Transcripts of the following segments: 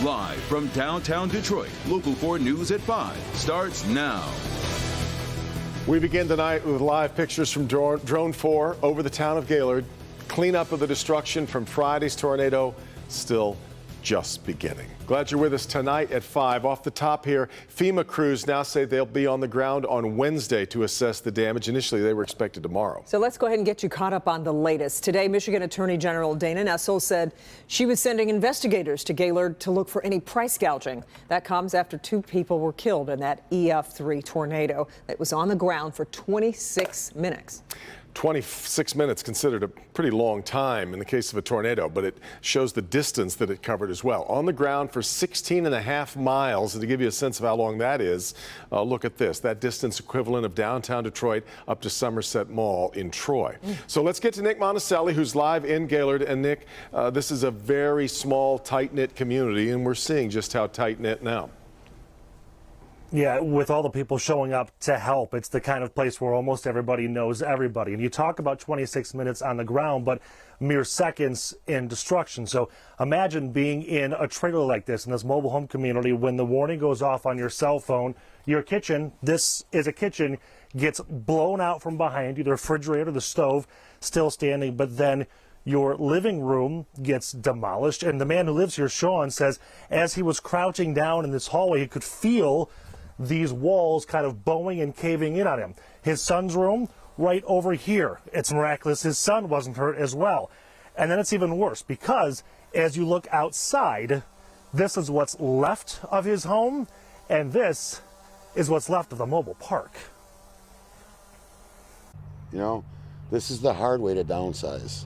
Live from downtown Detroit, Local 4 News at 5 starts now. We begin tonight with live pictures from Drone 4 over the town of Gaylord. Cleanup of the destruction from Friday's tornado still just beginning. Glad you're with us tonight at 5. Off the top here, FEMA crews now say they'll be on the ground on Wednesday to assess the damage. Initially, they were expected tomorrow. So let's go ahead and get you caught up on the latest. Today, Michigan Attorney General Dana Nessel said she was sending investigators to Gaylord to look for any price gouging. That comes after 2 people were killed in that EF3 tornado that was on the ground for 26 minutes. 26 minutes considered a pretty long time in the case of a tornado, but it shows the distance that it covered as well. On the ground for 16.5 miles, and to give you a sense of how long that is, look at this. That distance equivalent of downtown Detroit up to Somerset Mall in Troy. So let's get to Nick Monticelli, who's live in Gaylord. And Nick, this is a very small, tight-knit community, and we're seeing just how tight-knit now. Yeah, with all the people showing up to help, it's the kind of place where almost everybody knows everybody. And you talk about 26 minutes on the ground, but mere seconds in destruction. So imagine being in a trailer like this, in this mobile home community, when the warning goes off on your cell phone, your kitchen, this is a kitchen, gets blown out from behind you, the refrigerator, the stove, still standing, but then your living room gets demolished. And the man who lives here, Sean, says as he was crouching down in this hallway, he could feel these walls kind of bowing and caving in on him. His son's room right over here. It's miraculous his son wasn't hurt as well. And then it's even worse because as you look outside, this is what's left of his home, and this is what's left of the mobile park. You know, this is the hard way to downsize.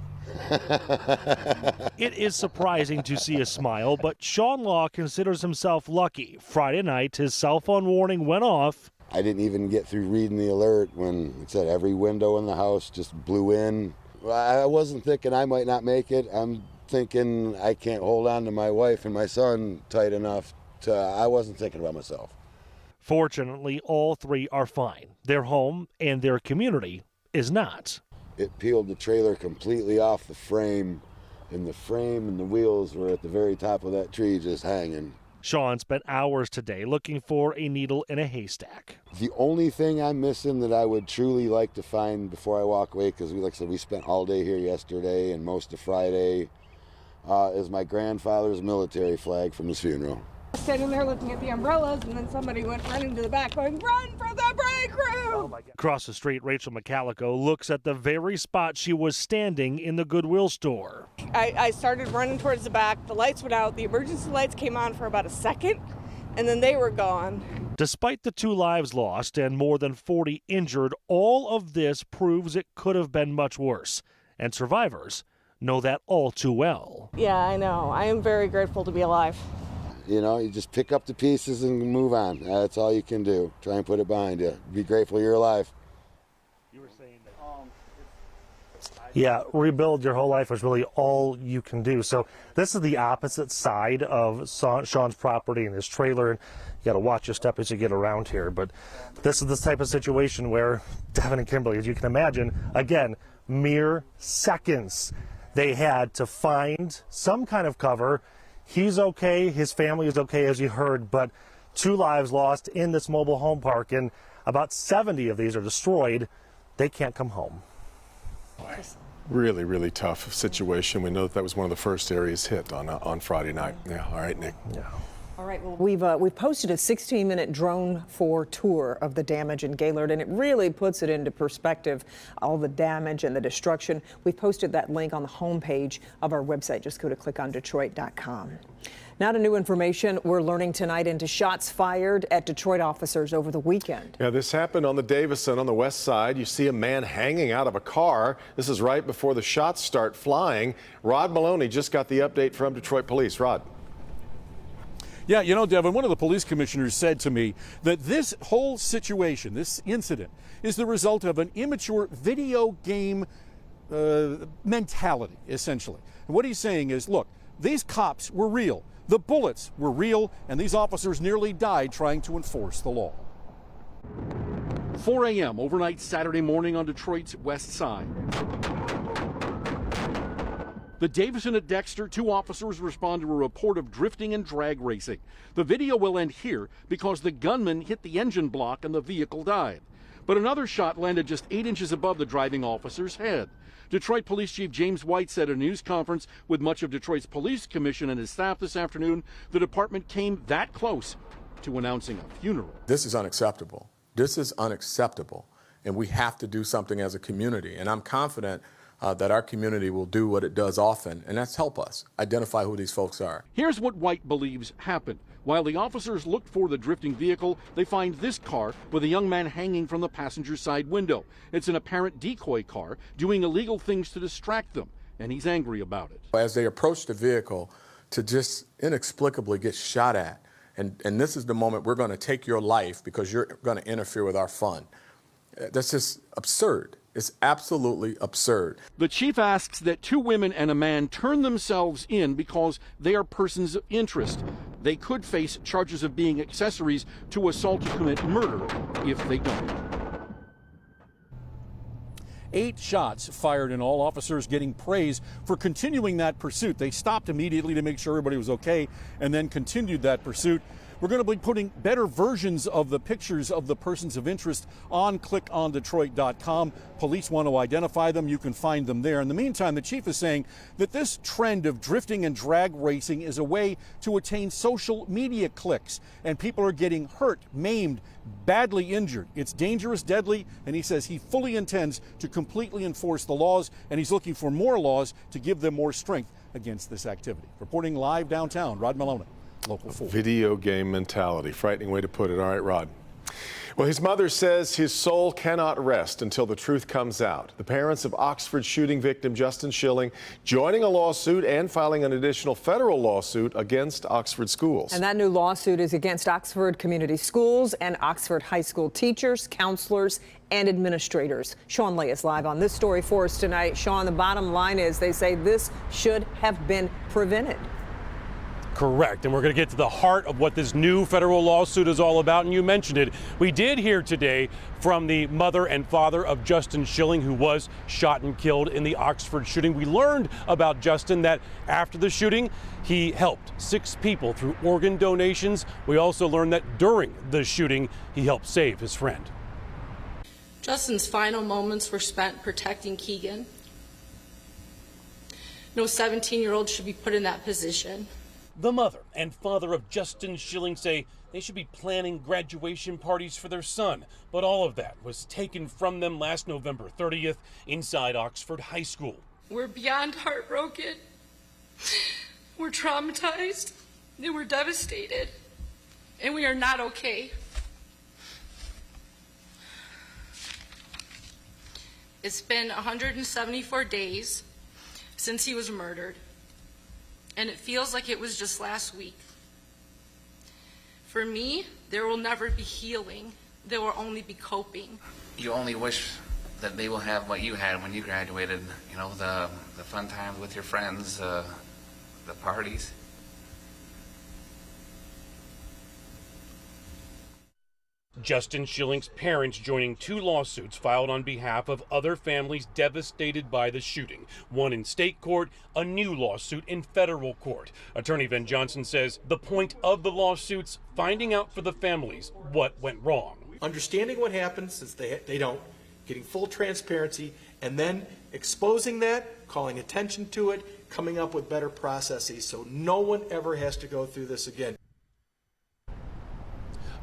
It is surprising to see a smile, but Sean Law considers himself lucky. Friday night, his cell phone warning went off. I didn't even get through reading the alert when it said every window in the house just blew in. I wasn't thinking I might not make it. I'm thinking I can't hold on to my wife and my son tight enough to, I wasn't thinking about myself. Fortunately, all 3 are fine. Their home and their community is not. It peeled the trailer completely off the frame and the wheels were at the very top of that tree just hanging. Sean spent hours today looking for a needle in a haystack. The only thing I'm missing that I would truly like to find before I walk away, because like I said, we spent all day here yesterday and most of Friday, is my grandfather's military flag from his funeral. Standing there looking at the umbrellas, and then somebody went running to the back going, "Run for the break room!" Across the street, Rachel McCallico looks at the very spot she was standing in the Goodwill store. I started running towards the back. The lights went out. The emergency lights came on for about a second, and then they were gone. Despite the 2 lives lost and more than 40 injured, all of this proves it could have been much worse. And survivors know that all too well. Yeah, I know. I am very grateful to be alive. You know, you just pick up the pieces and move on. That's all you can do. Try and put it behind you. Be grateful you're alive. You were saying that. Yeah, rebuild your whole life is really all you can do. So this is the opposite side of Sean's property and his trailer. And you got to watch your step as you get around here. But this is the type of situation where Devin and Kimberly, as you can imagine, again, mere seconds they had to find some kind of cover. He's okay, his family is okay, as you heard, but 2 lives lost in this mobile home park, and about 70 of these are destroyed. They can't come home. Really, really tough situation. We know that was one of the first areas hit on Friday night. Yeah, all right, Nick. Yeah. All right, well, we've posted a 16-minute Drone 4 tour of the damage in Gaylord, and it really puts it into perspective, all the damage and the destruction. We've posted that link on the homepage of our website. Just go to clickondetroit.com. Now to new information we're learning tonight into shots fired at Detroit officers over the weekend. Yeah, this happened on the Davison on the west side. You see a man hanging out of a car. This is right before the shots start flying. Rod Maloney just got the update from Detroit Police. Rod. Yeah, you know, Devin, one of the police commissioners said to me that this whole situation, this incident, is the result of an immature video game mentality, essentially. And what he's saying is, look, these cops were real, the bullets were real, and these officers nearly died trying to enforce the law. 4 a.m. overnight Saturday morning on Detroit's west side. The The Davison at Dexter, 2 officers respond to a report of drifting and drag racing. The video will end here because the gunman hit the engine block and the vehicle died. But another shot landed just 8 inches above the driving officer's head. Detroit Police Chief James White said at a news conference with much of Detroit's police commission and his staff this afternoon, the department came that close to announcing a funeral. This is unacceptable. This is unacceptable. And we have to do something as a community. And I'm confident that our community will do what it does often, and that's help us identify who these folks are. Here's what White believes happened. While the officers looked for the drifting vehicle, they find this car with a young man hanging from the passenger side window. It's an apparent decoy car doing illegal things to distract them, and he's angry about it. As they approach the vehicle, to just inexplicably get shot at, and this is the moment we're going to take your life because you're going to interfere with our fun. That's just absurd. It's absolutely absurd. The chief asks that 2 women and a man turn themselves in because they are persons of interest. They could face charges of being accessories to assault to commit murder if they don't. 8 shots fired in all, officers getting praise for continuing that pursuit. They stopped immediately to make sure everybody was okay and then continued that pursuit. We're going to be putting better versions of the pictures of the persons of interest on clickondetroit.com. Police want to identify them. You can find them there. In the meantime, the chief is saying that this trend of drifting and drag racing is a way to attain social media clicks, and people are getting hurt, maimed, badly injured. It's dangerous, deadly, and he says he fully intends to completely enforce the laws, and he's looking for more laws to give them more strength against this activity. Reporting live downtown, Rod Maloney. Local 4. Video game mentality. Frightening way to put it. All right, Rod. Well, his mother says his soul cannot rest until the truth comes out. The parents of Oxford shooting victim Justin Schilling joining a lawsuit and filing an additional federal lawsuit against Oxford schools. And that new lawsuit is against Oxford Community Schools and Oxford High School teachers, counselors, and administrators. Sean Lay is live on this story for us tonight. Sean, the bottom line is they say this should have been prevented. Correct. And we're going to get to the heart of what this new federal lawsuit is all about. And you mentioned it. We did hear today from the mother and father of Justin Schilling, who was shot and killed in the Oxford shooting. We learned about Justin that after the shooting, he helped 6 people through organ donations. We also learned that during the shooting, he helped save his friend. Justin's final moments were spent protecting Keegan. No 17-year-old should be put in that position. The mother and father of Justin Schilling say they should be planning graduation parties for their son, but all of that was taken from them last November 30th inside Oxford High School. We're beyond heartbroken. We're traumatized, and we're devastated, and we are not okay. It's been 174 days since he was murdered. And it feels like it was just last week. For me, there will never be healing. There will only be coping. You only wish that they will have what you had when you graduated, you know, the fun times with your friends, the parties. Justin Schilling's parents joining 2 lawsuits filed on behalf of other families devastated by the shooting. One in state court, a new lawsuit in federal court. Attorney Ben Johnson says the point of the lawsuits, finding out for the families what went wrong. Understanding what happened since they don't, getting full transparency, and then exposing that, calling attention to it, coming up with better processes so no one ever has to go through this again.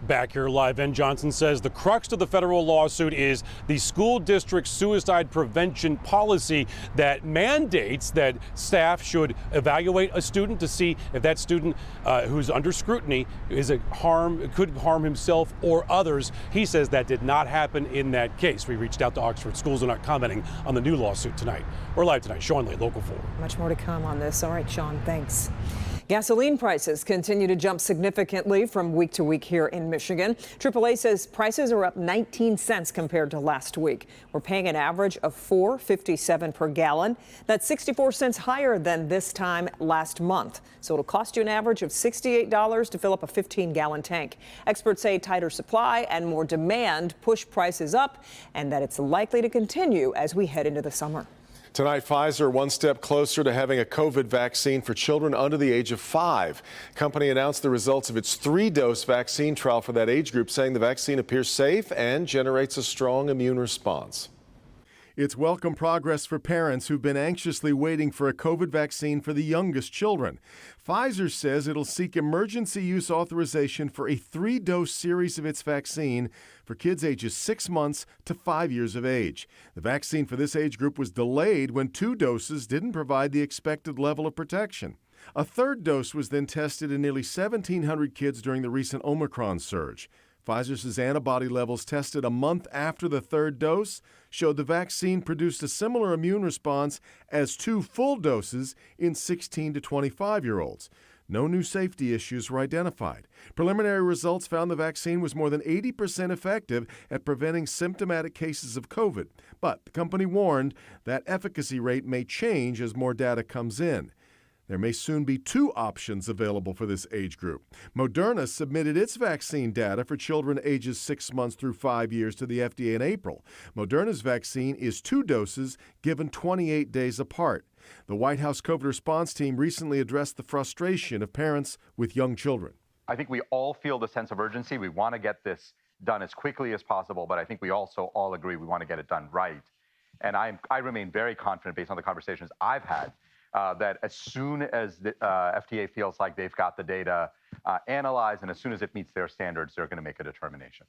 Back here live, Ben Johnson says the crux of the federal lawsuit is the school district suicide prevention policy that mandates that staff should evaluate a student to see if that student who's under scrutiny could harm himself or others. He says that did not happen in that case. We reached out to Oxford schools. They're not commenting on the new lawsuit tonight. We're live tonight. Sean Lee, Local 4. Much more to come on this. All right, Sean, thanks. Gasoline prices continue to jump significantly from week to week here in Michigan. AAA says prices are up 19 cents compared to last week. We're paying an average of $4.57 per gallon. That's 64 cents higher than this time last month. So it'll cost you an average of $68 to fill up a 15-gallon tank. Experts say tighter supply and more demand push prices up, and that it's likely to continue as we head into the summer. Tonight, Pfizer one step closer to having a COVID vaccine for children under the age of 5. Company announced the results of its 3-dose vaccine trial for that age group, saying the vaccine appears safe and generates a strong immune response. It's welcome progress for parents who've been anxiously waiting for a COVID vaccine for the youngest children. Pfizer says it'll seek emergency use authorization for a 3-dose series of its vaccine for kids ages 6 months to 5 years of age. The vaccine for this age group was delayed when 2 doses didn't provide the expected level of protection. A 3rd dose was then tested in nearly 1,700 kids during the recent Omicron surge. Pfizer says antibody levels tested a month after the 3rd dose showed the vaccine produced a similar immune response as 2 full doses in 16 to 25-year-olds. No new safety issues were identified. Preliminary results found the vaccine was more than 80% effective at preventing symptomatic cases of COVID. But the company warned that efficacy rate may change as more data comes in. There may soon be 2 options available for this age group. Moderna submitted its vaccine data for children ages 6 months through 5 years to the FDA in April. Moderna's vaccine is 2 doses given 28 days apart. The White House COVID response team recently addressed the frustration of parents with young children. I think we all feel the sense of urgency. We want to get this done as quickly as possible, but I think we also all agree we want to get it done right. And I remain very confident, based on the conversations I've had, that as soon as the FDA feels like they've got the data analyzed and as soon as it meets their standards, they're going to make a determination.